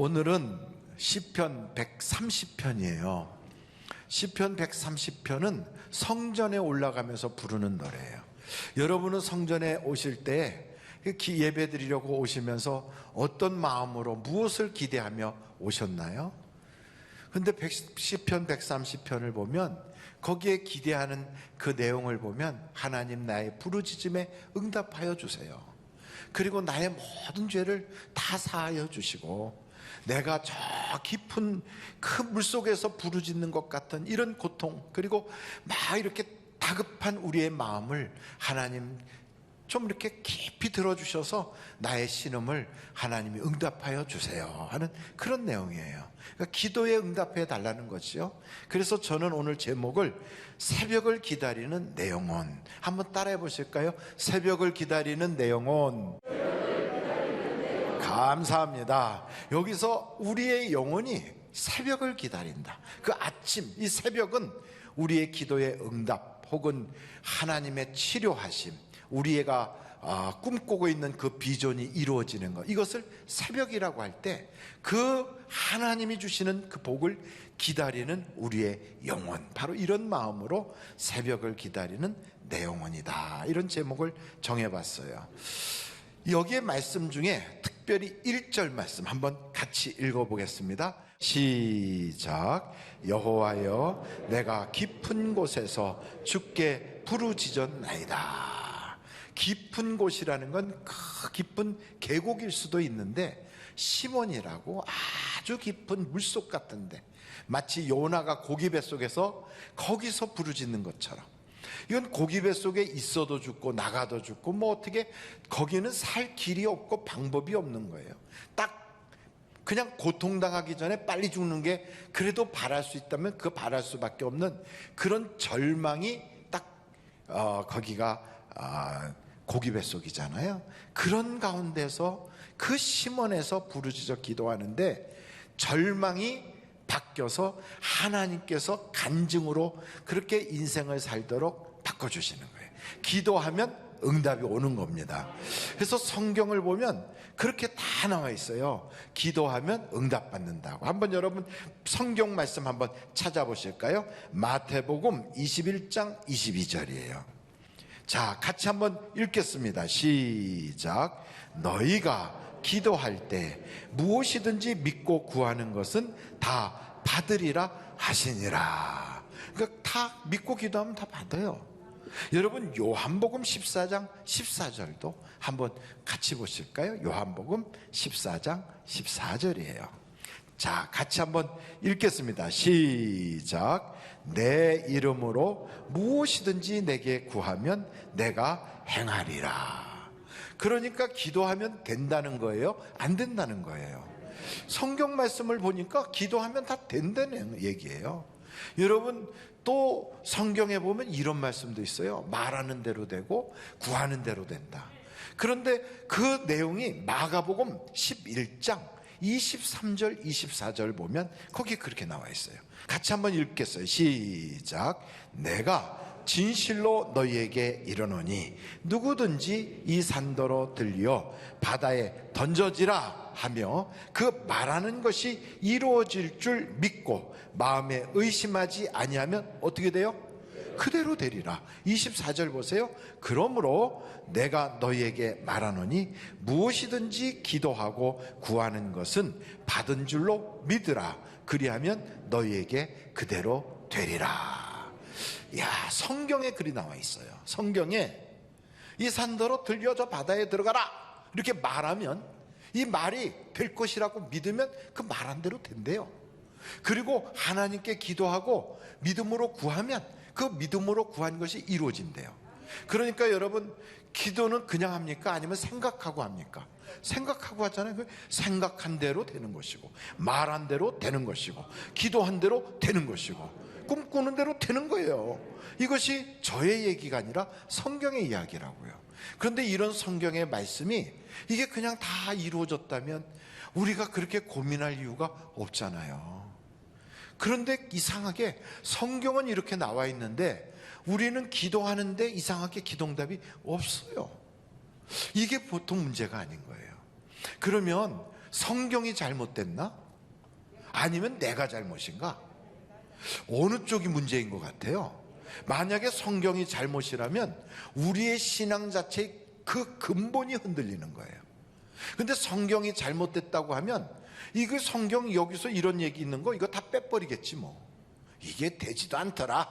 오늘은 시편 130편이에요. 시편 130편은 성전에 올라가면서 부르는 노래예요. 여러분은 성전에 오실 때 예배 드리려고 오시면서 어떤 마음으로 무엇을 기대하며 오셨나요? 근데 시편 130편을 보면 거기에 기대하는 그 내용을 보면 하나님 나의 부르짖음에 응답하여 주세요. 그리고 나의 모든 죄를 다 사하여 주시고 내가 저 깊은 그 물속에서 부르짖는 것 같은 이런 고통, 그리고 막 이렇게 다급한 우리의 마음을 하나님 좀 이렇게 깊이 들어주셔서 나의 신음을 하나님이 응답하여 주세요 하는 그런 내용이에요. 그러니까 기도에 응답해 달라는 거죠. 그래서 저는 오늘 제목을 새벽을 기다리는 내 영혼, 한번 따라해 보실까요? 새벽을 기다리는 내 영혼. 감사합니다. 여기서 우리의 영혼이 새벽을 기다린다. 그 아침, 이 새벽은 우리의 기도의 응답 혹은 하나님의 치료하심, 우리가 꿈꾸고 있는 그 비전이 이루어지는 것, 이것을 새벽이라고 할 때 그 하나님이 주시는 그 복을 기다리는 우리의 영혼, 바로 이런 마음으로 새벽을 기다리는 내 영혼이다, 이런 제목을 정해봤어요. 여기에 말씀 중에 특별히 1절 말씀 한번 같이 읽어보겠습니다. 시작. 여호와여, 내가 깊은 곳에서 주께 부르짖었나이다. 깊은 곳이라는 건 그 깊은 계곡일 수도 있는데, 시몬이라고 아주 깊은 물속 같은데, 마치 요나가 고기 뱃속에서 거기서 부르짖는 것처럼, 이건 고기 뱃속에 있어도 죽고 나가도 죽고 뭐 어떻게 거기는 살 길이 없고 방법이 없는 거예요. 딱 그냥 고통당하기 전에 빨리 죽는 게 그래도 바랄 수 있다면 그 바랄 수밖에 없는 그런 절망이 딱 거기가 고기 뱃속이잖아요. 그런 가운데서 그 시몬에서 부르짖어 기도하는데 절망이 바뀌어서 하나님께서 간증으로 그렇게 인생을 살도록 바꿔주시는 거예요. 기도하면 응답이 오는 겁니다. 그래서 성경을 보면 그렇게 다 나와 있어요. 기도하면 응답받는다고. 한번 여러분 성경 말씀 한번 찾아보실까요? 마태복음 21장 22절이에요. 자, 같이 한번 읽겠습니다. 시작. 너희가 기도할 때 무엇이든지 믿고 구하는 것은 다 받으리라 하시니라. 그러니까 다 믿고 기도하면 다 받아요. 여러분 요한복음 14장 14절도 한번 같이 보실까요? 요한복음 14장 14절이에요. 자, 같이 한번 읽겠습니다. 시작. 내 이름으로 무엇이든지 내게 구하면 내가 행하리라. 그러니까 기도하면 된다는 거예요? 안 된다는 거예요? 성경 말씀을 보니까 기도하면 다 된다는 얘기예요. 여러분 또 성경에 보면 이런 말씀도 있어요. 말하는 대로 되고 구하는 대로 된다. 그런데 그 내용이 마가복음 11장 23절 24절 보면 거기 그렇게 나와 있어요. 같이 한번 읽겠어요. 시작. 내가 진실로 너희에게 이르노니 누구든지 이 산더러 들려 바다에 던져지라 하며 그 말하는 것이 이루어질 줄 믿고 마음에 의심하지 아니하면 어떻게 돼요? 그대로 되리라. 24절 보세요. 그러므로 내가 너희에게 말하노니 무엇이든지 기도하고 구하는 것은 받은 줄로 믿으라. 그리하면 너희에게 그대로 되리라. 야, 성경에 글이 나와 있어요. 성경에 이 산더러 들려 저 바다에 들어가라 이렇게 말하면 이 말이 될 것이라고 믿으면 그 말한 대로 된대요. 그리고 하나님께 기도하고 믿음으로 구하면 그 믿음으로 구한 것이 이루어진대요. 그러니까 여러분 기도는 그냥 합니까? 아니면 생각하고 합니까? 생각하고 하잖아요. 생각한 대로 되는 것이고 말한 대로 되는 것이고 기도한 대로 되는 것이고 꿈꾸는 대로 되는 거예요. 이것이 저의 얘기가 아니라 성경의 이야기라고요. 그런데 이런 성경의 말씀이 이게 그냥 다 이루어졌다면 우리가 그렇게 고민할 이유가 없잖아요. 그런데 이상하게 성경은 이렇게 나와 있는데 우리는 기도하는데 이상하게 기도응답이 없어요. 이게 보통 문제가 아닌 거예요. 그러면 성경이 잘못됐나? 아니면 내가 잘못인가? 어느 쪽이 문제인 것 같아요? 만약에 성경이 잘못이라면 우리의 신앙 자체의 그 근본이 흔들리는 거예요. 근데 성경이 잘못됐다고 하면 이거 성경 여기서 이런 얘기 있는 거 이거 다 빼버리겠지 뭐. 이게 되지도 않더라.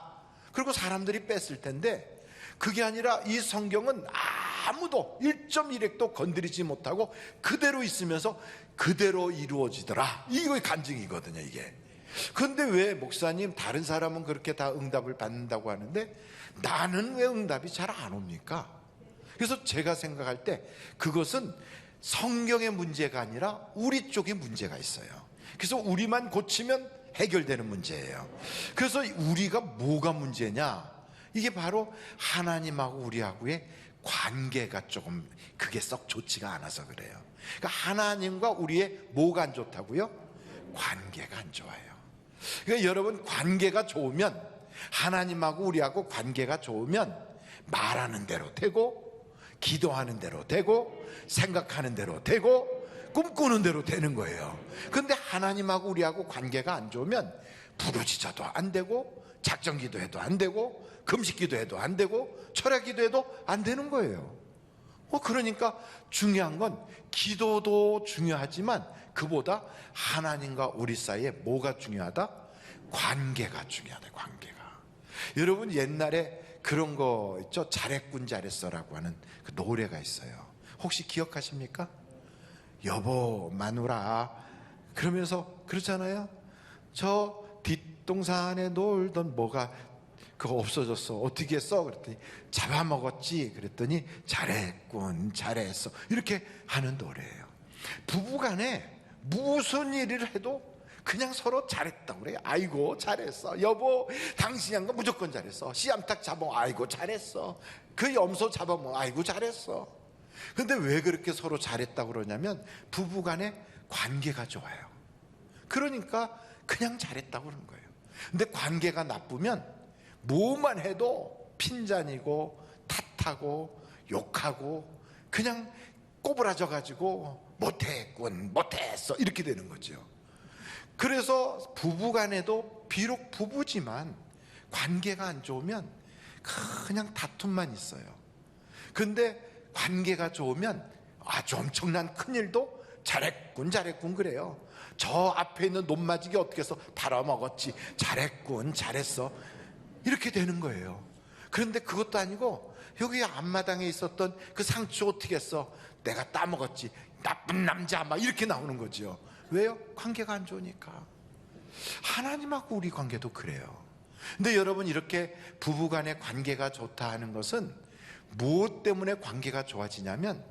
그리고 사람들이 뺐을 텐데 그게 아니라 이 성경은 아무도 1.1핵도 건드리지 못하고 그대로 있으면서 그대로 이루어지더라. 이거 간증이거든요 이게. 그런데 왜 목사님 다른 사람은 그렇게 다 응답을 받는다고 하는데 나는 왜 응답이 잘 안 옵니까? 그래서 제가 생각할 때 그것은 성경의 문제가 아니라 우리 쪽에 문제가 있어요. 그래서 우리만 고치면 해결되는 문제예요. 그래서 우리가 뭐가 문제냐? 이게 바로 하나님하고 우리하고의 관계가 조금 그게 썩 좋지가 않아서 그래요. 그러니까 하나님과 우리의 뭐가 안 좋다고요? 관계가 안 좋아요. 그러니까 여러분 관계가 좋으면 하나님하고 우리하고 관계가 좋으면 말하는 대로 되고 기도하는 대로 되고 생각하는 대로 되고 꿈꾸는 대로 되는 거예요. 근데 하나님하고 우리하고 관계가 안 좋으면 부르짖어도 안 되고 작정 기도해도 안 되고 금식 기도해도 안 되고 철야 기도해도 안 되는 거예요. 그러니까 중요한 건 기도도 중요하지만 그보다 하나님과 우리 사이에 뭐가 중요하다? 관계가 중요하다. 관계가. 여러분 옛날에 그런 거 있죠? 잘했군 잘했어라고 하는 그 노래가 있어요. 혹시 기억하십니까? 여보 마누라 그러면서 그렇잖아요. 저 뒷동산에 놀던 뭐가 그거 없어졌어. 어떻게 했어? 그랬더니 잡아먹었지. 그랬더니 잘했군 잘했어 이렇게 하는 노래예요. 부부간에 무슨 일을 해도 그냥 서로 잘했다고 그래요. 아이고 잘했어 여보 당신이 한 거 무조건 잘했어. 씨암탉 잡아먹어 아이고 잘했어. 그 염소 잡아먹어 아이고 잘했어. 근데 왜 그렇게 서로 잘했다고 그러냐면 부부간에 관계가 좋아요. 그러니까 그냥 잘했다고 그러는 거예요. 근데 관계가 나쁘면 뭐만 해도 핀잔이고 탓하고 욕하고 그냥 꼬부라져 가지고 못했군 못했어 이렇게 되는 거죠. 그래서 부부간에도 비록 부부지만 관계가 안 좋으면 그냥 다툼만 있어요. 근데 관계가 좋으면 아주 엄청난 큰일도 잘했군 잘했군 그래요. 저 앞에 있는 논마지기 어떻게 해서 팔아먹었지 잘했군 잘했어 이렇게 되는 거예요. 그런데 그것도 아니고 여기 앞마당에 있었던 그 상추 어떻게 했어 내가 따먹었지 나쁜 남자 막 이렇게 나오는 거죠. 왜요? 관계가 안 좋으니까. 하나님하고 우리 관계도 그래요. 근데 여러분 이렇게 부부간의 관계가 좋다 하는 것은 무엇 때문에 관계가 좋아지냐면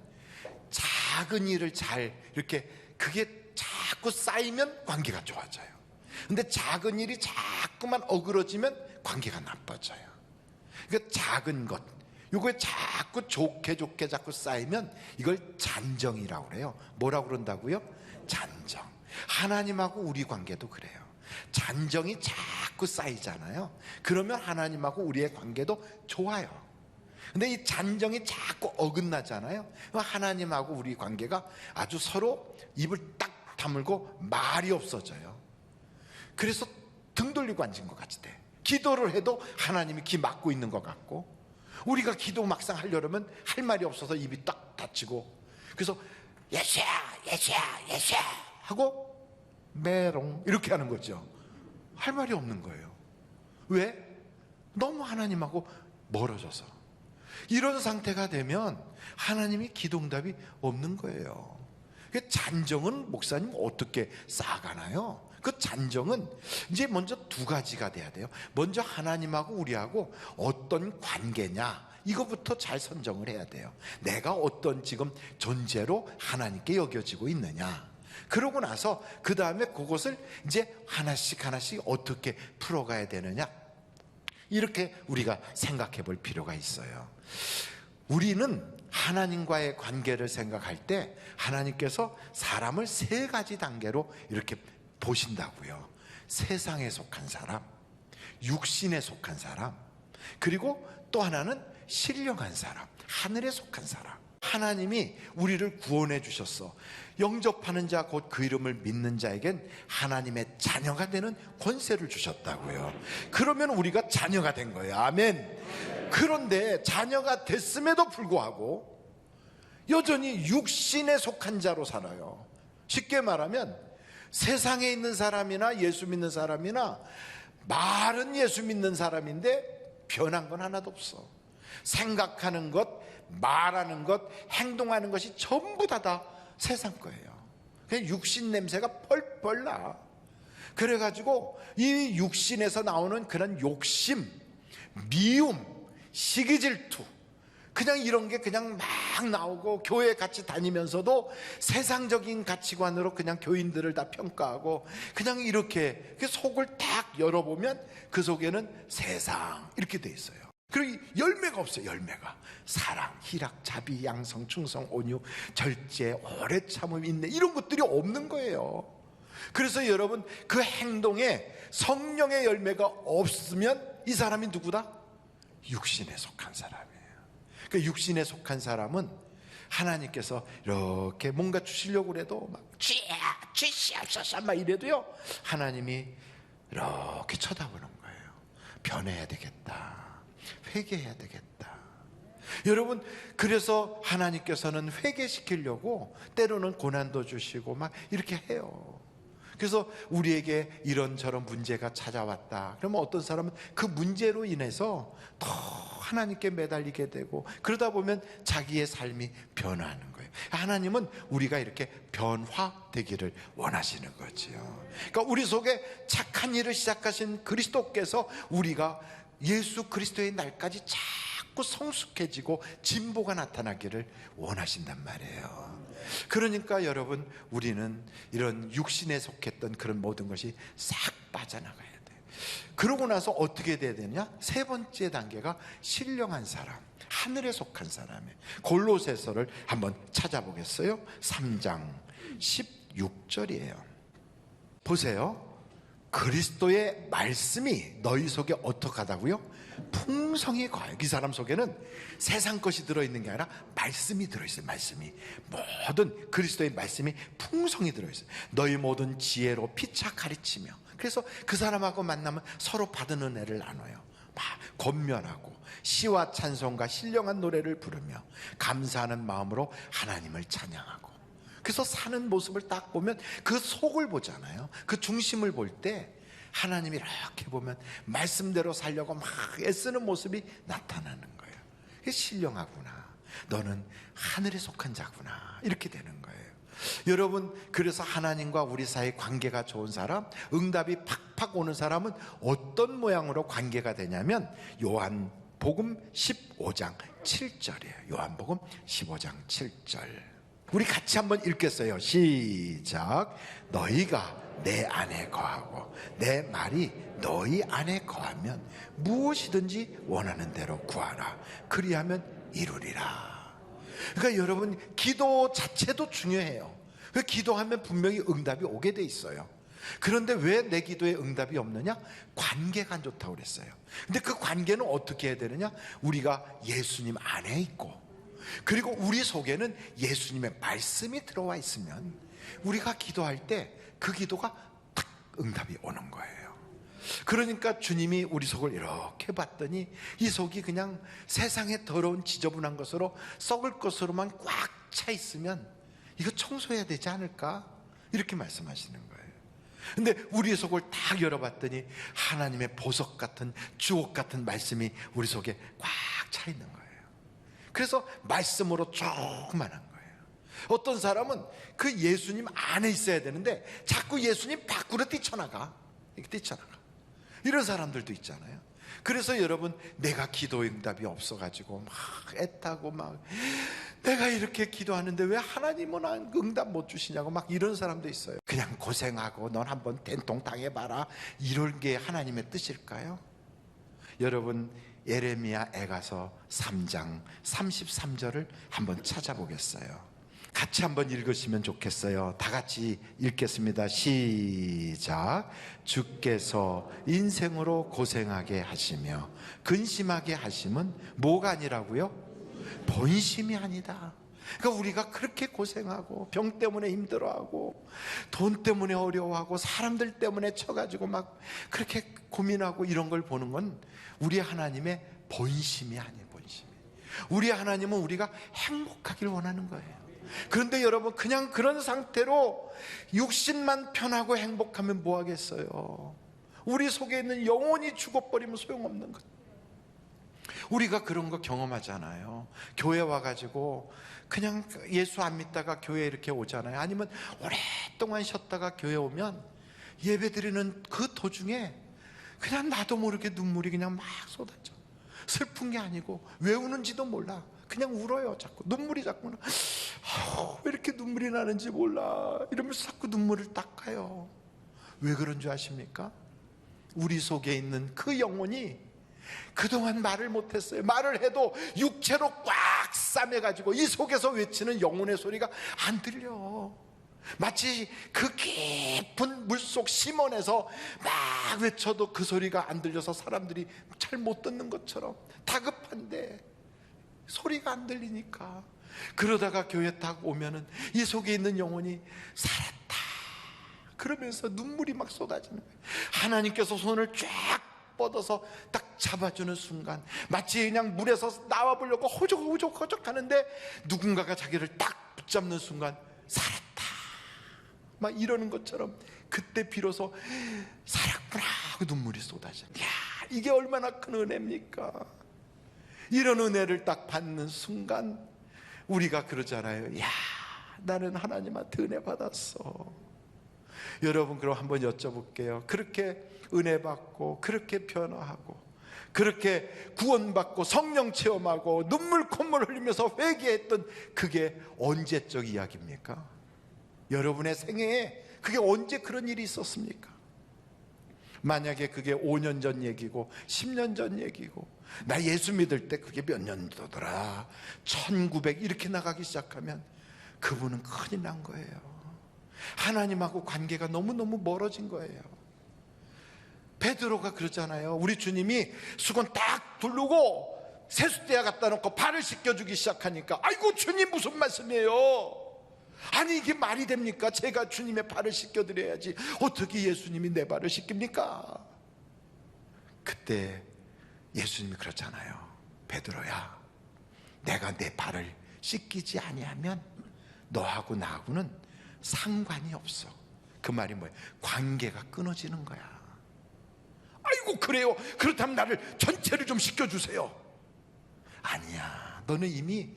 작은 일을 잘 이렇게 그게 자꾸 쌓이면 관계가 좋아져요. 근데 작은 일이 자꾸만 어그러지면 관계가 나빠져요. 그러니까 작은 것 요거에 자꾸 좋게 자꾸 쌓이면 이걸 잔정이라고 그래요. 뭐라고 그런다고요? 잔정. 하나님하고 우리 관계도 그래요. 잔정이 자꾸 쌓이잖아요. 그러면 하나님하고 우리의 관계도 좋아요. 근데 이 잔정이 자꾸 어긋나잖아요. 하나님하고 우리 관계가 아주 서로 입을 딱 다물고 말이 없어져요. 그래서 등 돌리고 앉은 것 같이 돼. 기도를 해도 하나님이 귀 막고 있는 것 같고 우리가 기도 막상 하려면 할 말이 없어서 입이 딱 닫히고 그래서 예수야 예수야 예수야 하고 메롱 이렇게 하는 거죠. 할 말이 없는 거예요. 왜? 너무 하나님하고 멀어져서. 이런 상태가 되면 하나님이 기도응답이 없는 거예요. 잔정은 목사님 어떻게 쌓아가나요? 그 잔정은 이제 먼저 두 가지가 돼야 돼요. 먼저 하나님하고 우리하고 어떤 관계냐 이거부터 잘 선정을 해야 돼요. 내가 어떤 지금 존재로 하나님께 여겨지고 있느냐. 그러고 나서 그 다음에 그것을 이제 하나씩 어떻게 풀어가야 되느냐 이렇게 우리가 생각해 볼 필요가 있어요. 우리는 하나님과의 관계를 생각할 때 하나님께서 사람을 세 가지 단계로 이렇게 보신다고요. 세상에 속한 사람, 육신에 속한 사람, 그리고 또 하나는 신령한 사람, 하늘에 속한 사람. 하나님이 우리를 구원해 주셨어. 영접하는 자 곧 그 이름을 믿는 자에겐 하나님의 자녀가 되는 권세를 주셨다고요. 그러면 우리가 자녀가 된 거예요. 아멘. 그런데 자녀가 됐음에도 불구하고 여전히 육신에 속한 자로 살아요. 쉽게 말하면 세상에 있는 사람이나 예수 믿는 사람이나 말은 예수 믿는 사람인데 변한 건 하나도 없어. 생각하는 것, 말하는 것, 행동하는 것이 전부 다 세상 거예요. 그냥 육신 냄새가 펄펄 나. 그래가지고 이 육신에서 나오는 그런 욕심, 미움, 시기 질투, 그냥 이런 게 그냥 막 나오고, 교회 같이 다니면서도 세상적인 가치관으로 그냥 교인들을 다 평가하고, 그냥 이렇게 속을 딱 열어보면 그 속에는 세상 이렇게 돼 있어요. 그리고 열매가 없어요. 열매가 사랑, 희락, 자비, 양성, 충성, 온유, 절제, 오래 참음, 인내, 이런 것들이 없는 거예요. 그래서 여러분, 그 행동에 성령의 열매가 없으면 이 사람이 누구다? 육신에 속한 사람이에요. 그 육신에 속한 사람은 하나님께서 이렇게 뭔가 주시려고 그래도 막 쥐씨옵소서 막 이래도요, 하나님이 이렇게 쳐다보는 거예요. 변해야 되겠다, 회개해야 되겠다. 여러분, 그래서 하나님께서는 회개시키려고 때로는 고난도 주시고 막 이렇게 해요. 그래서 우리에게 이런저런 문제가 찾아왔다 그러면 어떤 사람은 그 문제로 인해서 더 하나님께 매달리게 되고, 그러다 보면 자기의 삶이 변화하는 거예요. 하나님은 우리가 이렇게 변화되기를 원하시는 거지요. 그러니까 우리 속에 착한 일을 시작하신 그리스도께서 우리가 예수 그리스도의 날까지 자꾸 성숙해지고 진보가 나타나기를 원하신단 말이에요. 그러니까 여러분, 우리는 이런 육신에 속했던 그런 모든 것이 싹 빠져나가야 돼요. 그러고 나서 어떻게 돼야 되냐? 세 번째 단계가 신령한 사람, 하늘에 속한 사람이에요. 골로새서를 한번 찾아보겠어요? 3장 16절이에요 보세요. 그리스도의 말씀이 너희 속에 어떻게 하다고요? 풍성히 거해요. 이 사람 속에는 세상 것이 들어있는 게 아니라 말씀이 들어있어요. 말씀이, 모든 그리스도의 말씀이 풍성히 들어있어요. 너희 모든 지혜로 피차 가르치며. 그래서 그 사람하고 만나면 서로 받은 은혜를 나눠요. 막 권면하고 시와 찬송과 신령한 노래를 부르며 감사하는 마음으로 하나님을 찬양하고. 그래서 사는 모습을 딱 보면 그 속을 보잖아요. 그 중심을 볼 때 하나님이 이렇게 보면 말씀대로 살려고 막 애쓰는 모습이 나타나는 거예요. 그게 신령하구나, 너는 하늘에 속한 자구나, 이렇게 되는 거예요. 여러분, 그래서 하나님과 우리 사이 관계가 좋은 사람, 응답이 팍팍 오는 사람은 어떤 모양으로 관계가 되냐면 요한복음 15장 7절이에요 요한복음 15장 7절 우리 같이 한번 읽겠어요. 시작. 너희가 내 안에 거하고 내 말이 너희 안에 거하면 무엇이든지 원하는 대로 구하라. 그리하면 이루리라. 그러니까 여러분, 기도 자체도 중요해요. 기도하면 분명히 응답이 오게 돼 있어요. 그런데 왜 내 기도에 응답이 없느냐? 관계가 안 좋다고 그랬어요. 근데 그 관계는 어떻게 해야 되느냐? 우리가 예수님 안에 있고, 그리고 우리 속에는 예수님의 말씀이 들어와 있으면 우리가 기도할 때 그 기도가 딱 응답이 오는 거예요. 그러니까 주님이 우리 속을 이렇게 봤더니 이 속이 그냥 세상의 더러운 지저분한 것으로, 썩을 것으로만 꽉 차 있으면 이거 청소해야 되지 않을까? 이렇게 말씀하시는 거예요. 근데 우리 속을 딱 열어봤더니 하나님의 보석 같은, 주옥 같은 말씀이 우리 속에 꽉 차 있는 거예요. 그래서 말씀으로 조그만한 거예요. 어떤 사람은 그 예수님 안에 있어야 되는데 자꾸 예수님 밖으로 뛰쳐나가. 이런 사람들도 있잖아요. 그래서 여러분, 내가 기도 응답이 없어가지고 막 애타고 막 내가 이렇게 기도하는데 왜 하나님은 응답 못 주시냐고 막 이런 사람도 있어요. 그냥 고생하고 넌 한번 된통 당해봐라, 이런 게 하나님의 뜻일까요? 여러분, 예레미야 애가서 3장 33절을 한번 찾아보겠어요. 같이 한번 읽으시면 좋겠어요. 다 같이 읽겠습니다. 시작. 주께서 인생으로 고생하게 하시며 근심하게 하심은 뭐가 아니라고요? 본심이 아니다. 그러니까 우리가 그렇게 고생하고 병 때문에 힘들어하고 돈 때문에 어려워하고 사람들 때문에 쳐가지고 막 그렇게 고민하고 이런 걸 보는 건 우리 하나님의 본심이 아니에요. 본심이. 우리 하나님은 우리가 행복하길 원하는 거예요. 그런데 여러분, 그냥 그런 상태로 육신만 편하고 행복하면 뭐 하겠어요? 우리 속에 있는 영혼이 죽어버리면 소용없는 것. 우리가 그런 거 경험하잖아요. 교회 와가지고 그냥 예수 안 믿다가 교회 이렇게 오잖아요. 아니면 오랫동안 쉬었다가 교회 오면 예배 드리는 그 도중에 그냥 나도 모르게 눈물이 그냥 막 쏟아져. 슬픈 게 아니고 왜 우는지도 몰라. 그냥 울어요. 자꾸 눈물이 자꾸 나. 왜 이렇게 눈물이 나는지 몰라. 이러면서 자꾸 눈물을 닦아요. 왜 그런 줄 아십니까? 우리 속에 있는 그 영혼이 그동안 말을 못했어요. 말을 해도 육체로 꽉 싸매가지고 이 속에서 외치는 영혼의 소리가 안 들려. 마치 그 깊은 물속 심원에서 막 외쳐도 그 소리가 안 들려서 사람들이 잘 못 듣는 것처럼 다급한데 소리가 안 들리니까. 그러다가 교회 딱 오면은 이 속에 있는 영혼이 살았다 그러면서 눈물이 막 쏟아지는 거예요. 하나님께서 손을 쫙 뻗어서 딱 잡아주는 순간, 마치 그냥 물에서 나와보려고 호적호적 하는데 누군가가 자기를 딱 붙잡는 순간 살았다 막 이러는 것처럼 그때 비로소 살았구나 하고 눈물이 쏟아져. 야, 이게 얼마나 큰 은혜입니까? 이런 은혜를 딱 받는 순간 우리가 그러잖아요. 야, 나는 하나님한테 은혜 받았어. 여러분, 그럼 한번 여쭤볼게요. 그렇게 은혜 받고 그렇게 변화하고 그렇게 구원받고 성령 체험하고 눈물 콧물 흘리면서 회개했던 그게 언제적 이야기입니까? 여러분의 생애에 그게 언제 그런 일이 있었습니까? 만약에 그게 5년 전 얘기고 10년 전 얘기고 나 예수 믿을 때 그게 몇 년도더라 1900 이렇게 나가기 시작하면 그분은 큰일 난 거예요. 하나님하고 관계가 너무너무 멀어진 거예요. 베드로가 그러잖아요. 우리 주님이 수건 딱 두르고 세숫대야 갖다 놓고 발을 씻겨주기 시작하니까 아이고 주님 무슨 말씀이에요? 아니 이게 말이 됩니까? 제가 주님의 발을 씻겨드려야지 어떻게 예수님이 내 발을 씻깁니까? 그때 예수님이 그렇잖아요. 베드로야, 내가 내 발을 씻기지 아니하면 너하고 나하고는 상관이 없어. 그 말이 뭐예요? 관계가 끊어지는 거야. 아이고 그래요? 그렇다면 나를 전체를 좀 씻겨주세요. 아니야, 너는 이미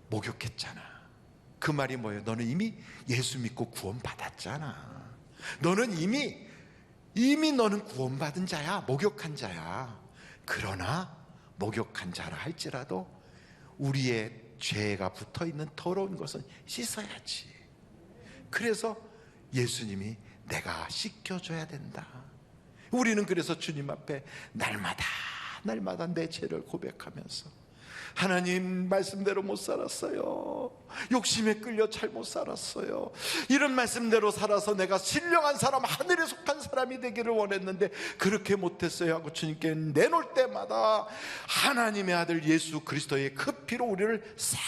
목욕했잖아. 그 말이 뭐예요? 너는 이미 예수 믿고 구원받았잖아. 너는 이미 너는 구원받은 자야. 목욕한 자야. 그러나 목욕한 자라 할지라도 우리의 죄가 붙어있는 더러운 것은 씻어야지. 그래서 예수님이 내가 씻겨줘야 된다. 우리는 그래서 주님 앞에 날마다 내 죄를 고백하면서 하나님 말씀대로 못 살았어요. 욕심에 끌려 잘못 살았어요. 이런 말씀대로 살아서 내가 신령한 사람, 하늘에 속한 사람이 되기를 원했는데 그렇게 못했어요 하고 주님께 내놓을 때마다 하나님의 아들 예수 그리스도의 그 피로 우리를 싹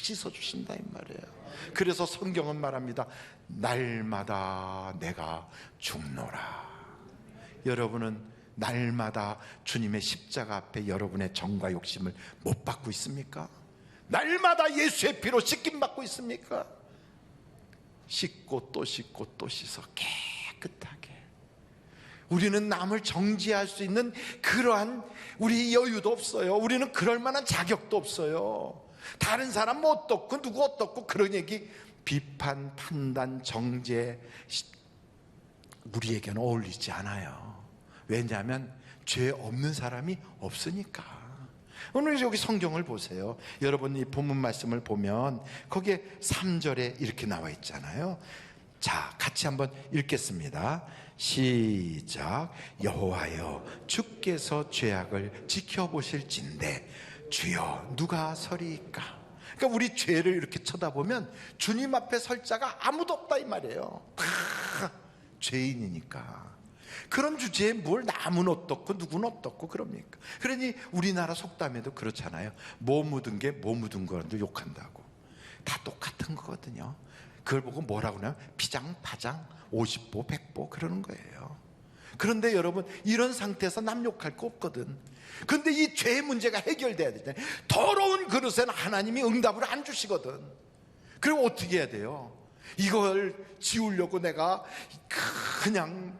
씻어주신다 이 말이에요. 그래서 성경은 말합니다. 날마다 내가 죽노라. 여러분은 날마다 주님의 십자가 앞에 여러분의 정과 욕심을 못 받고 있습니까? 날마다 예수의 피로 씻김 받고 있습니까? 씻고 또 씻고 또 씻어 깨끗하게. 우리는 남을 정죄할 수 있는 그러한 우리 여유도 없어요. 우리는 그럴 만한 자격도 없어요. 다른 사람 뭐 어떻고 누구 어떻고 그런 얘기, 비판, 판단, 정죄 우리에게는 어울리지 않아요. 왜냐하면 죄 없는 사람이 없으니까. 오늘 여기 성경을 보세요. 여러분 이 본문 말씀을 보면 거기에 3절에 이렇게 나와 있잖아요. 자, 같이 한번 읽겠습니다. 시작. 여호와여, 주께서 죄악을 지켜보실진대 주여 누가 서리이까. 그러니까 우리 죄를 이렇게 쳐다보면 주님 앞에 설 자가 아무도 없다 이 말이에요. 죄인이니까. 그런 주제에 뭘 남은 어떻고 누구는 어떻고 그럽니까? 그러니 우리나라 속담에도 그렇잖아요. 뭐 묻은 게 뭐 묻은 거라도 욕한다고. 다 똑같은 거거든요. 그걸 보고 뭐라고 하냐면 피장파장 50보 100보 그러는 거예요. 그런데 여러분, 이런 상태에서 남 욕할 거 없거든. 그런데 이 죄의 문제가 해결돼야 되잖아요. 더러운 그릇에는 하나님이 응답을 안 주시거든. 그럼 어떻게 해야 돼요? 이걸 지우려고 내가 그냥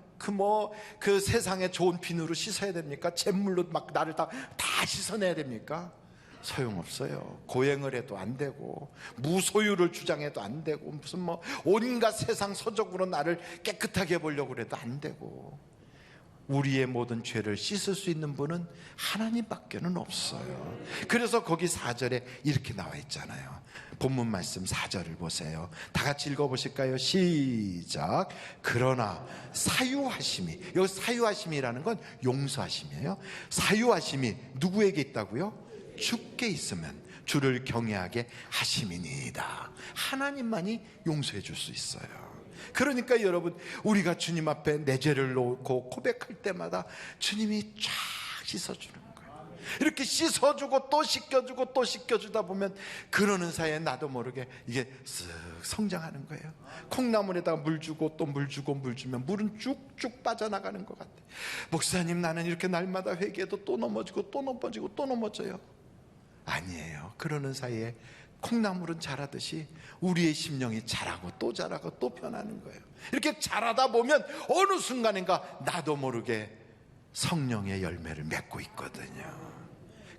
그 세상에 좋은 비누로 씻어야 됩니까? 잿물로 막 나를 다 씻어내야 됩니까? 소용없어요. 고행을 해도 안 되고, 무소유를 주장해도 안 되고, 무슨 온갖 세상 서적으로 나를 깨끗하게 해보려고 해도 안 되고, 우리의 모든 죄를 씻을 수 있는 분은 하나님밖에는 없어요. 그래서 거기 4절에 이렇게 나와 있잖아요. 본문 말씀 4절을 보세요. 다 같이 읽어보실까요? 시작. 그러나 사유하심이, 여기 사유하심이라는 건 용서하심이에요. 사유하심이 누구에게 있다고요? 주께 있으면 주를 경외하게 하심이니이다. 하나님만이 용서해 줄 수 있어요. 그러니까 여러분, 우리가 주님 앞에 내 죄를 놓고 고백할 때마다 주님이 쫙 씻어주는 거예요. 이렇게 씻어주고 또 씻겨주고 또 씻겨주다 보면 그러는 사이에 나도 모르게 이게 쓱 성장하는 거예요. 콩나물에다가 물 주고 또 물 주고 물 주면 물은 쭉쭉 빠져나가는 것 같아요. 목사님, 나는 이렇게 날마다 회개해도 또 넘어지고 또 넘어지고 또 넘어져요. 아니에요. 그러는 사이에 콩나물은 자라듯이 우리의 심령이 자라고 또 자라고 또 변하는 거예요. 이렇게 자라다 보면 어느 순간인가 나도 모르게 성령의 열매를 맺고 있거든요.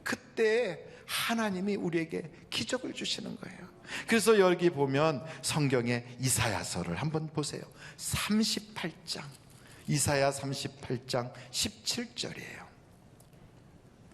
그때 하나님이 우리에게 기적을 주시는 거예요. 그래서 여기 보면 성경의 이사야서를 한번 보세요. 38장, 이사야 38장 17절이에요.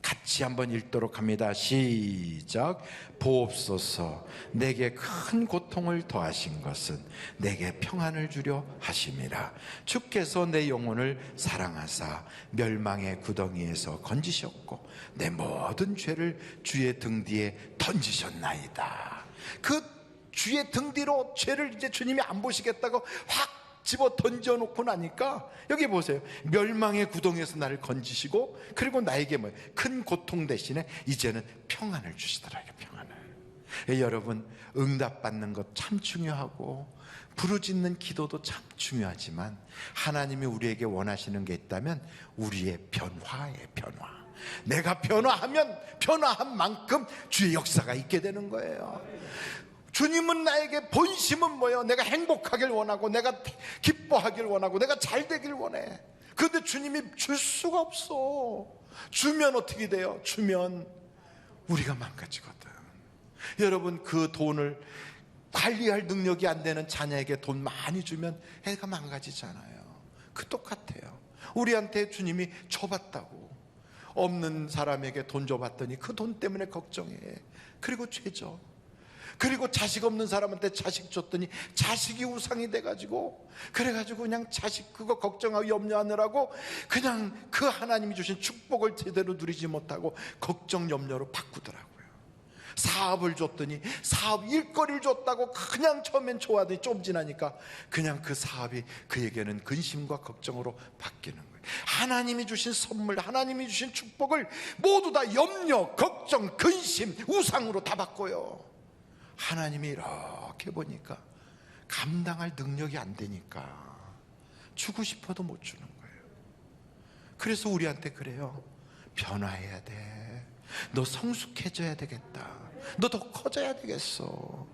같이 한번 읽도록 합니다. 시작. 보옵소서. 내게 큰 고통을 더하신 것은 내게 평안을 주려 하심이라. 주께서 내 영혼을 사랑하사 멸망의 구덩이에서 건지셨고 내 모든 죄를 주의 등 뒤에 던지셨나이다. 그 주의 등 뒤로 죄를 이제 주님이 안 보시겠다고 확 집어 던져놓고 나니까 여기 보세요. 멸망의 구덩이에서 나를 건지시고, 그리고 나에게 큰 고통 대신에 이제는 평안을 주시더라고요. 평안을. 여러분, 응답받는 것 참 중요하고 부르짖는 기도도 참 중요하지만 하나님이 우리에게 원하시는 게 있다면 우리의 변화예요. 변화. 내가 변화하면 변화한 만큼 주의 역사가 있게 되는 거예요. 주님은 나에게 본심은 뭐예요? 내가 행복하길 원하고, 내가 기뻐하길 원하고, 내가 잘 되길 원해. 그런데 주님이 줄 수가 없어. 주면 어떻게 돼요? 주면 우리가 망가지거든. 여러분, 그 돈을 관리할 능력이 안 되는 자녀에게 돈 많이 주면 애가 망가지잖아요. 그 똑같아요. 우리한테 주님이 줘봤다고, 없는 사람에게 돈 줘봤더니 그 돈 때문에 걱정해. 그리고 죄죠. 그리고 자식 없는 사람한테 자식 줬더니 자식이 우상이 돼가지고, 그래가지고 그냥 자식 그거 걱정하고 염려하느라고 그냥 그 하나님이 주신 축복을 제대로 누리지 못하고 걱정 염려로 바꾸더라고요. 사업을 줬더니 사업 일거리를 줬다고 그냥 처음엔 좋아하더니 좀 지나니까 그냥 그 사업이 그에게는 근심과 걱정으로 바뀌는 거예요. 하나님이 주신 선물, 하나님이 주신 축복을 모두 다 염려, 걱정, 근심, 우상으로 다 바꿔요. 하나님이 이렇게 보니까 감당할 능력이 안 되니까 주고 싶어도 못 주는 거예요. 그래서 우리한테 그래요. 변화해야 돼. 너 성숙해져야 되겠다. 너 더 커져야 되겠어.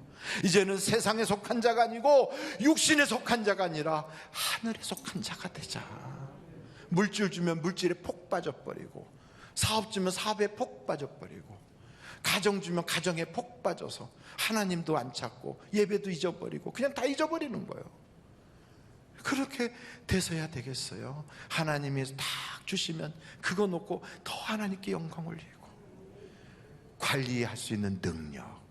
이제는 세상에 속한 자가 아니고 육신에 속한 자가 아니라 하늘에 속한 자가 되자. 물질 주면 물질에 폭 빠져버리고, 사업 주면 사업에 폭 빠져버리고, 가정 주면 가정에 폭 빠져서 하나님도 안 찾고 예배도 잊어버리고 그냥 다 잊어버리는 거예요. 그렇게 돼서야 되겠어요? 하나님이 딱 주시면 그거 놓고 더 하나님께 영광 올리고 관리할 수 있는 능력,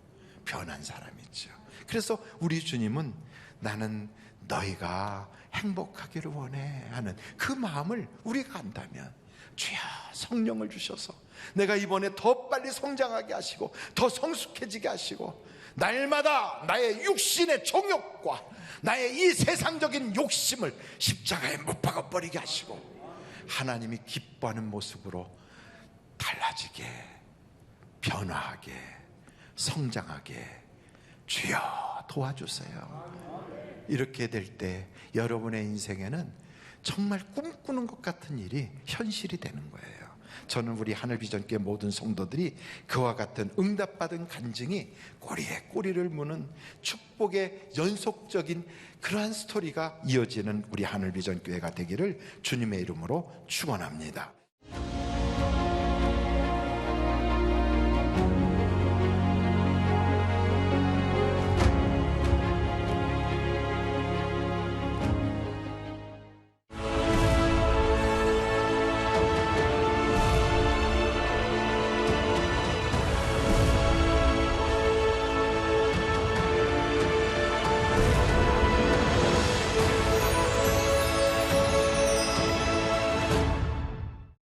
변한 사람이죠. 그래서 우리 주님은 나는 너희가 행복하기를 원해 하는 그 마음을 우리가 안다면, 주여 성령을 주셔서 내가 이번에 더 빨리 성장하게 하시고 더 성숙해지게 하시고, 날마다 나의 육신의 정욕과 나의 이 세상적인 욕심을 십자가에 못 박아버리게 하시고 하나님이 기뻐하는 모습으로 달라지게, 변화하게, 성장하게 주여 도와주세요. 이렇게 될 때 여러분의 인생에는 정말 꿈꾸는 것 같은 일이 현실이 되는 거예요. 저는 우리 하늘비전교회 모든 성도들이 그와 같은 응답받은 간증이 꼬리에 꼬리를 무는 축복의 연속적인 그러한 스토리가 이어지는 우리 하늘비전교회가 되기를 주님의 이름으로 축원합니다.